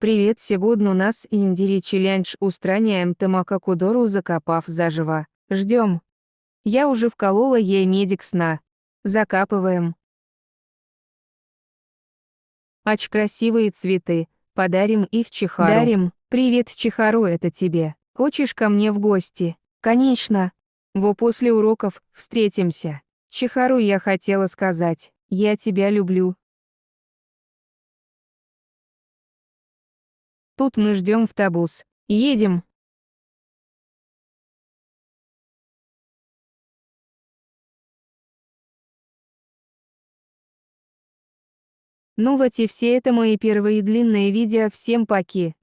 Привет, сегодня у нас индири челлендж устраняем Тамака Кудору, закопав заживо. Ждем. Я уже вколола ей медик сна. Закапываем. Ач красивые цветы. Подарим их Чихару. Дарим. Привет, Чихару, это тебе. Хочешь ко мне в гости? Конечно. Во после уроков встретимся. Чихару, я хотела сказать, я тебя люблю. Тут мы ждем автобус. Едем. Ну вот и все, это мои первые длинные видео, всем поки.